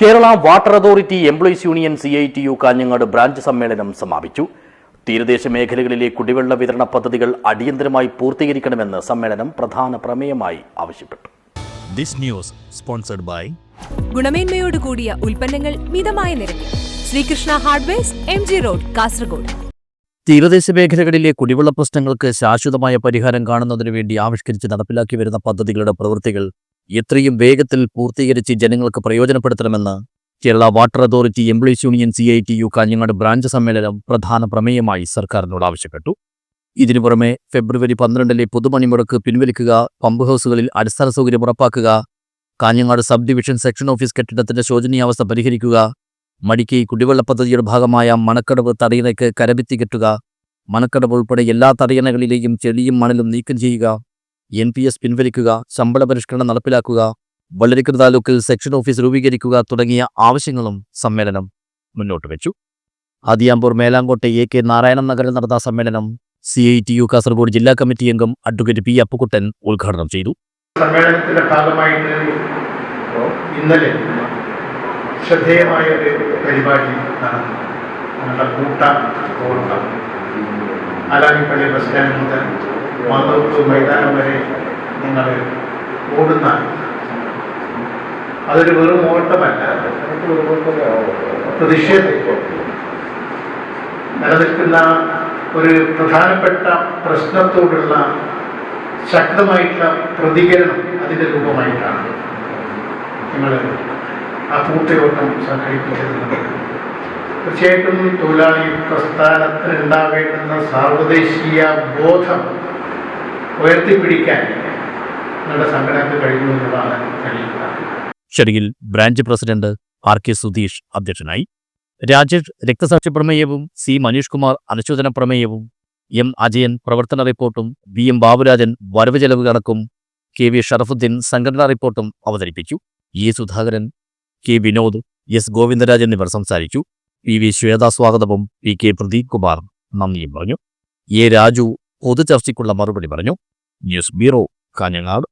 Kerala water authority employees union CITU Kanhangad branch സമ്മേളനം സമാപിച്ചു. തീരദേശ മേഖലകളിലെ കുടിവെള്ള വിതരണ പദ്ധതികൾ അടിയന്തരമായി പൂർത്തീകരിക്കണമെന്ന് സമ്മേളനം പ്രധാന പ്രമേയമായി ആവശ്യപ്പെട്ടു. ഗുണമേന്മയോട് കൂടിയ ഉൽപ്പന്നങ്ങൾ മിതമായ നിരക്കിൽ Sreekrishna Hardwares MG Road Kasaragod. തീരദേശ മേഖലകളിലെ കുടിവെള്ള പ്രശ്നങ്ങൾക്ക് ശാശ്വതമായ പരിഹാരം കാണുന്നതിനു വേണ്ടി ആവിഷ്കരിച്ച് നടപ്പിലാക്കി വരുന്ന പദ്ധതികളുടെ പ്രവൃത്തികൾ എത്രയും വേഗത്തിൽ പൂർത്തീകരിച്ച് ജനങ്ങൾക്ക് പ്രയോജനപ്പെടുത്തണമെന്ന് Kerala water authority employees union CITU Kanhangad branch സമ്മേളനം പ്രധാന പ്രമേയമായി സർക്കാരിനോട് ആവശ്യപ്പെട്ടു. ഇതിനു പുറമെ ഫെബ്രുവരി 12 പൊതുപണിമുടക്ക് പിൻവലിക്കുക, പമ്പ് ഹൗസുകളിൽ അടിസ്ഥാന സൗകര്യം ഉറപ്പാക്കുക, Kanhangad sub division section office കെട്ടിടത്തിന്റെ ശോചനീയാവസ്ഥ പരിഹരിക്കുക, മടിക്കൈ കുടിവെള്ള പദ്ധതിയുടെ ഭാഗമായ മണക്കടവ് തടയണയ്ക്ക് കരഭിത്തി കെട്ടുക, മണക്കടവ് ഉൾപ്പെടെ എല്ലാ തടയണകളിലെയും ചെളിയും മണലും നീക്കം ചെയ്യുക, NPS പിൻവലിക്കുക, ശമ്പള പരിഷ്കരണം നടപ്പിലാക്കുക, വള്ളരിക്കൽ താലൂക്കിൽ സെക്ഷൻ ഓഫീസ് രൂപീകരിക്കുക തുടങ്ങിയ ആവശ്യങ്ങളും സമ്മേളനം മുന്നോട്ട് വെച്ചു. ആദിയാമ്പൂർ മേലാങ്കോട്ടെ AK നാരായണൻ നഗറിൽ നടന്ന സമ്മേളനം CITU കാസർഗോഡ് ജില്ലാ കമ്മിറ്റി അംഗം അഡ്വക്കേറ്റ് P. അപ്പുക്കുട്ടൻ ഉദ്ഘാടനം ചെയ്തു. സമ്മേളനത്തിന്റെ ഭാഗമായിട്ട് ഇന്നലെ ശ്രദ്ധേയമായ ഒരു പരിപാടി നടന്നു. ഞങ്ങളുടെ ഓട്ടം ആലാമിപ്പള്ളി ബസ് സ്റ്റാൻഡ് മുതൽ മാന്തോട്ട് മൈതാനം വരെ നിങ്ങൾ ഓടുന്ന അതൊരു വെറും ഓട്ടമല്ല, പ്രതിഷേധം നിലനിൽക്കുന്ന ഒരു പ്രധാനപ്പെട്ട പ്രശ്നത്തോടുള്ള ശക്തമായിട്ടുള്ള പ്രതികരണം അതിൻ്റെ രൂപമായിട്ടാണ് നിങ്ങൾ ആ കൂട്ടയോട്ടം സംഘടിപ്പിച്ചിരുന്നത്. തീർച്ചയായിട്ടും തൊഴിലാളി പ്രസ്ഥാനത്തിന് ഉണ്ടാവേണ്ടുന്ന സാർവദേശീയ ബോധം ഉയർത്തിപ്പിടിക്കാൻ നിങ്ങളുടെ സംഘടനക്ക് കഴിഞ്ഞു എന്നുള്ളതാണ് തെളിയിക്കുന്നത്. ചടങ്ങിൽ ബ്രാഞ്ച് പ്രസിഡന്റ് RK സുധീഷ് അധ്യക്ഷനായി. രാജേഷ് രക്തസാക്ഷി പ്രമേയവും C. മനീഷ് കുമാർ അനുശോചന പ്രമേയവും, M. അജയൻ പ്രവർത്തന റിപ്പോർട്ടും, VM ബാബുരാജൻ വരവ് ചെലവ് കണക്കും, KV ഷറഫുദ്ദീൻ സംഘടനാ റിപ്പോർട്ടും അവതരിപ്പിച്ചു. E. Sudhakaran, K. Vinod, S. Govindaraj എന്നിവർ സംസാരിച്ചു. PV ശ്വേത സ്വാഗതവും PK പ്രദീപ് കുമാർ നന്ദിയും പറഞ്ഞു. A. രാജു പൊതുചർച്ചയ്ക്കുള്ള മറുപടി പറഞ്ഞു. News bureau, Kanhangad.